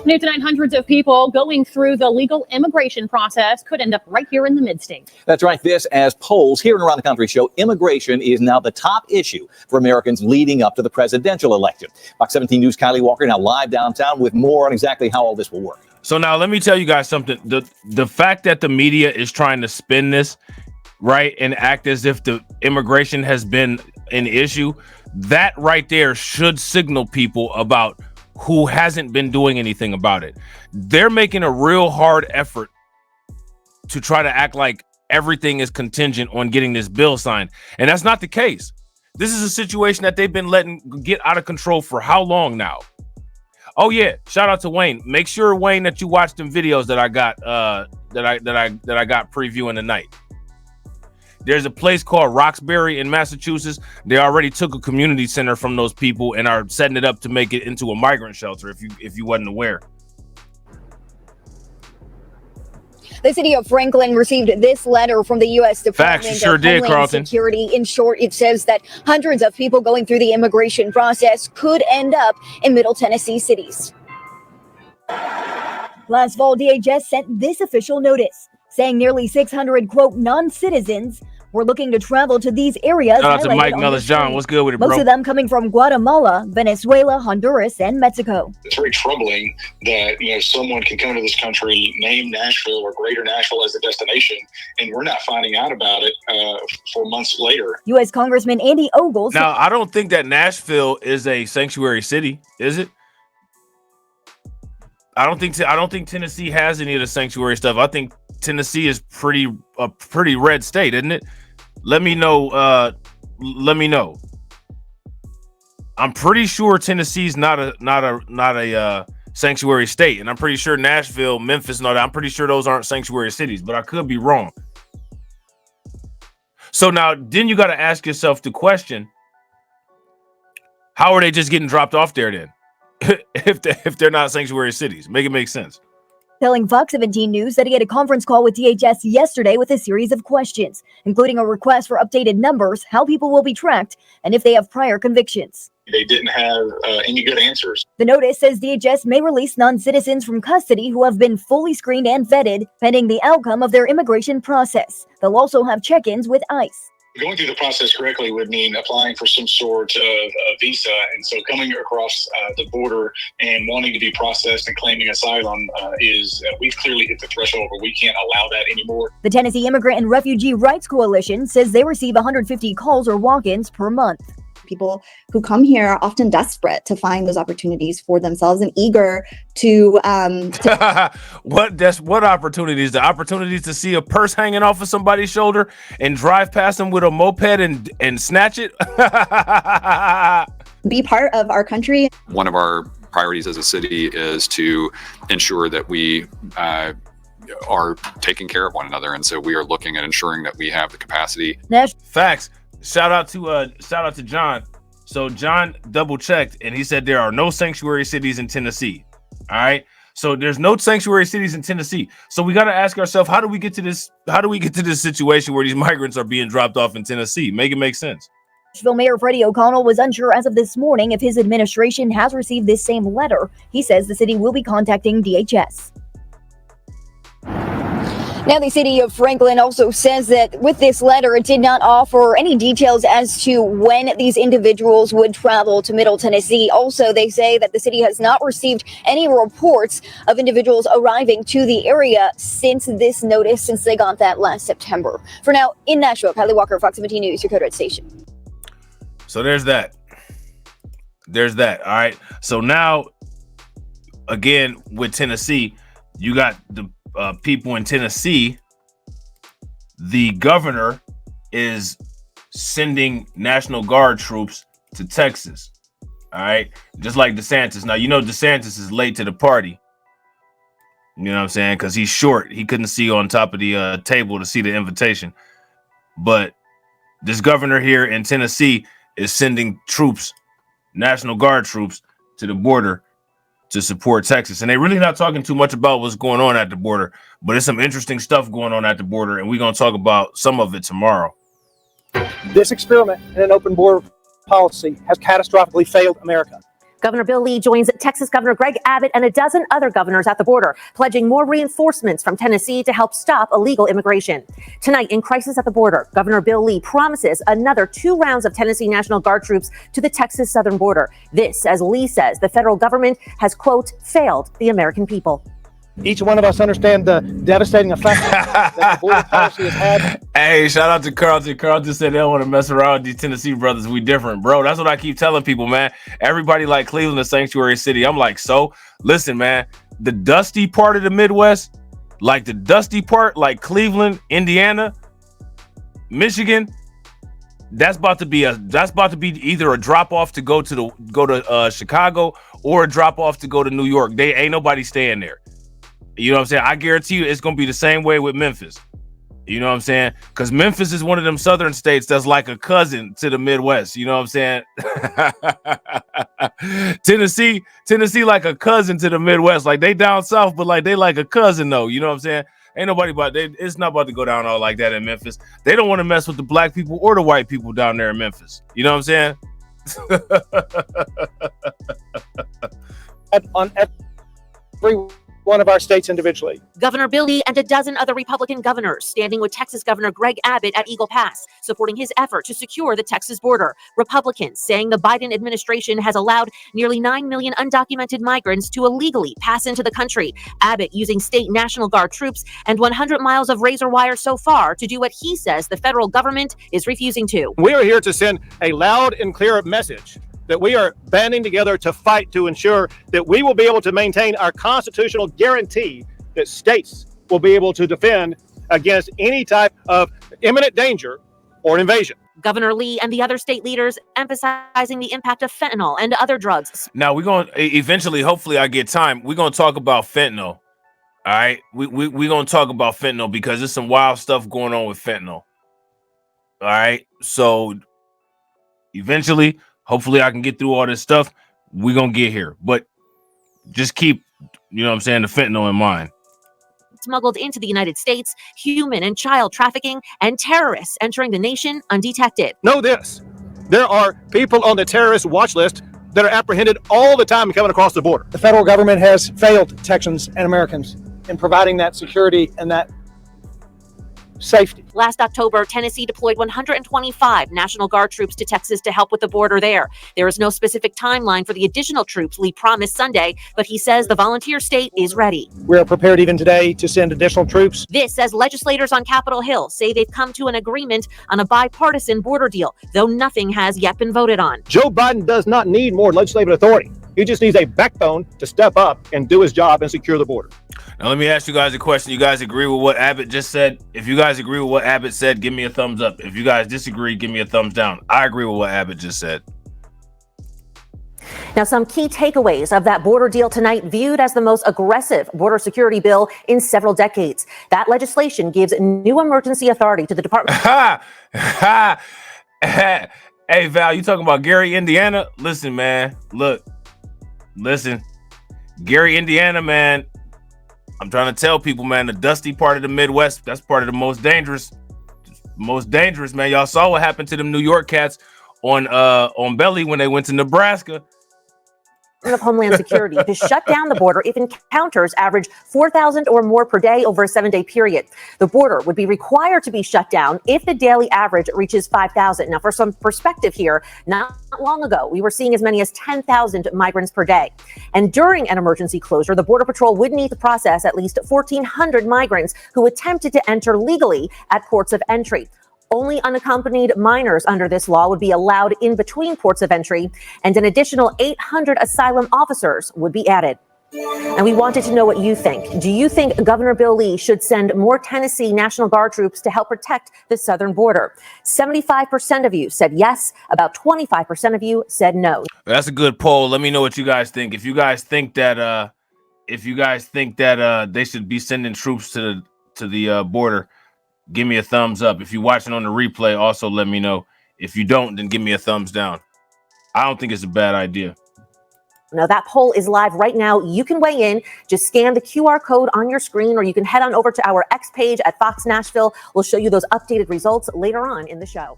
New tonight, hundreds of people going through the legal immigration process could end up right here in the mid-state. That's right. This, as polls here and around the country show, immigration is now the top issue for Americans leading up to the presidential election. Fox 17 News' Kylie Walker now live downtown with more on exactly how all this will work. So now let me tell you guys something. The fact that the media is trying to spin this, right, and act as if the immigration has been an issue, that right there should signal people about who hasn't been doing anything about it. They're making a real hard effort to try to act like everything is contingent on getting this bill signed. And that's not the case. This is a situation that they've been letting get out of control for how long now? Oh yeah, shout out to Wayne. Make sure, Wayne, that you watch them videos that I got that I got previewing tonight. There's a place called Roxbury in Massachusetts. They already took a community center from those people and are setting it up to make it into a migrant shelter, if you wasn't aware. The city of Franklin received this letter from the U.S. Department of Homeland Security. In short, it says that hundreds of people going through the immigration process could end up in Middle Tennessee cities. Last fall, DHS sent this official notice saying nearly 600, quote, non-citizens were looking to travel to these areas. Shout out to Mike Mellis-John. What's good with it, bro? Most of them coming from Guatemala, Venezuela, Honduras, and Mexico. It's very troubling that, someone can come to this country, name Nashville or Greater Nashville as a destination, and we're not finding out about it for months later. U.S. Congressman Andy Ogles. Now, I don't think that Nashville is a sanctuary city, is it? I don't think Tennessee has any of the sanctuary stuff. I think Tennessee is a pretty red state, isn't it? Let me know. Let me know. I'm pretty sure Tennessee's not a sanctuary state, and I'm pretty sure Nashville, Memphis, and all that. I'm pretty sure those aren't sanctuary cities, but I could be wrong. So now, then you got to ask yourself the question: how are they just getting dropped off there then? if they're not sanctuary cities, make it make sense. Telling Fox 17 News that he had a conference call with DHS yesterday with a series of questions, including a request for updated numbers, how people will be tracked, and if they have prior convictions. They didn't have any good answers. The notice says DHS may release non-citizens from custody who have been fully screened and vetted, pending the outcome of their immigration process. They'll also have check-ins with ICE. Going through the process correctly would mean applying for some sort of visa. And so coming across the border and wanting to be processed and claiming asylum we've clearly hit the threshold where we can't allow that anymore. The Tennessee Immigrant and Refugee Rights Coalition says they receive 150 calls or walk-ins per month. People who come here are often desperate to find those opportunities for themselves and eager to what opportunities? The opportunities to see a purse hanging off of somebody's shoulder and drive past them with a moped and snatch it. Be part of our country. One of our priorities as a city is to ensure that we are taking care of one another, and so we are looking at ensuring that we have the capacity. Facts. Shout out to John. So John double checked and he said there are no sanctuary cities in Tennessee. All right. So there's no sanctuary cities in Tennessee. So we got to ask ourselves, how do we get to this situation where these migrants are being dropped off in Tennessee? Make it make sense. Nashville Mayor Freddie O'Connell was unsure as of this morning if his administration has received this same letter. He says the city will be contacting DHS. Now, the city of Franklin also says that with this letter, it did not offer any details as to when these individuals would travel to Middle Tennessee. Also, they say that the city has not received any reports of individuals arriving to the area since they got that last September. For now, in Nashville, Kylie Walker, Fox 17 News, your Code Red Station. So there's that. All right. So now, again, with Tennessee, you got the people in Tennessee. The governor is sending National Guard troops to Texas. All right. Just like DeSantis. Now, DeSantis is late to the party. You know what I'm saying? Because he's short. He couldn't see on top of the table to see the invitation. But this governor here in Tennessee is sending troops, National Guard troops, to the border to support Texas. And they're really not talking too much about what's going on at the border, but there's some interesting stuff going on at the border, and we're going to talk about some of it tomorrow. This experiment in an open border policy has catastrophically failed America. Governor Bill Lee joins Texas Governor Greg Abbott and a dozen other governors at the border, pledging more reinforcements from Tennessee to help stop illegal immigration. Tonight, in Crisis at the Border, Governor Bill Lee promises another 2 rounds of Tennessee National Guard troops to the Texas southern border. This, as Lee says, the federal government has, quote, failed the American people. Each one of us understand the devastating effect that the border policy has had. Hey, shout out to Carlton. Carlton said they don't want to mess around with these Tennessee brothers. We different, bro. That's what I keep telling people, man. Everybody like Cleveland, a sanctuary city. I'm like, so listen, man, the dusty part of the Midwest, like the dusty part, like Cleveland, Indiana, Michigan, that's about to be either a drop off to go to Chicago or a drop off to go to New York. They ain't nobody staying there. You know what I'm saying? I guarantee you it's going to be the same way with Memphis. You know what I'm saying? Because Memphis is one of them southern states that's like a cousin to the Midwest. You know what I'm saying? Tennessee like a cousin to the Midwest. Like they down south, but like they like a cousin though. You know what I'm saying? Ain't nobody it's not about to go down all like that in Memphis. They don't want to mess with the black people or the white people down there in Memphis. You know what I'm saying? On every one of our states individually. Governor Bill Lee and a dozen other Republican governors standing with Texas Governor Greg Abbott at Eagle Pass, supporting his effort to secure the Texas border. Republicans saying the Biden administration has allowed nearly 9 million undocumented migrants to illegally pass into the country. Abbott using state National Guard troops and 100 miles of razor wire so far to do what he says the federal government is refusing to. We are here to send a loud and clear message that we are banding together to fight to ensure that we will be able to maintain our constitutional guarantee that states will be able to defend against any type of imminent danger or invasion. Governor Lee and the other state leaders emphasizing the impact of fentanyl and other drugs. Now we're going to eventually, hopefully I get time. We're going to talk about fentanyl. All right. We're going to talk about fentanyl because there's some wild stuff going on with fentanyl. All right. So eventually, hopefully I can get through all this stuff. We're going to get here. But just keep, you know what I'm saying, the fentanyl in mind. Smuggled into the United States, human and child trafficking, and terrorists entering the nation undetected. Know this, there are people on the terrorist watch list that are apprehended all the time coming across the border. The federal government has failed Texans and Americans in providing that security and that safety. Last October, Tennessee deployed 125 National Guard troops to Texas to help with the border there. There is no specific timeline for the additional troops Lee promised Sunday, but he says the volunteer state is ready. We are prepared even today to send additional troops. This as legislators on Capitol Hill say they've come to an agreement on a bipartisan border deal, though nothing has yet been voted on. Joe Biden does not need more legislative authority. He just needs a backbone to step up and do his job and secure the border. Now, let me ask you guys a question. You guys agree with what Abbott just said? If you guys agree with what Abbott said, give me a thumbs up. If you guys disagree, give me a thumbs down. I agree with what Abbott just said. Now, some key takeaways of that border deal tonight, viewed as the most aggressive border security bill in several decades. That legislation gives new emergency authority to the Department. Hey, Val, you talking about Gary, Indiana? Listen, man. Listen. Gary, Indiana, man. I'm trying to tell people, man, the dusty part of the Midwest, that's part of the most dangerous, man. Y'all saw what happened to them New York cats on Belly when they went to Nebraska. Of Homeland Security to shut down the border if encounters average 4,000 or more per day over a 7-day period. The border would be required to be shut down if the daily average reaches 5,000. Now, for some perspective here, not long ago, we were seeing as many as 10,000 migrants per day. And during an emergency closure, the Border Patrol would need to process at least 1,400 migrants who attempted to enter legally at ports of entry. Only unaccompanied minors under this law would be allowed in between ports of entry, and an additional 800 asylum officers would be added. And we wanted to know what you think. Do you think Governor Bill Lee should send more Tennessee National Guard troops to help protect the southern border? 75% of you said yes. About 25% of you said no. That's a good poll. Let me know what you guys think. If you guys think that they should be sending troops to the border, give me a thumbs up. If you're watching on the replay, also let me know. If you don't, then give me a thumbs down. I don't think it's a bad idea. Now, that poll is live right now. You can weigh in. Just scan the QR code on your screen, or you can head on over to our X page at Fox Nashville. We'll show you those updated results later on in the show.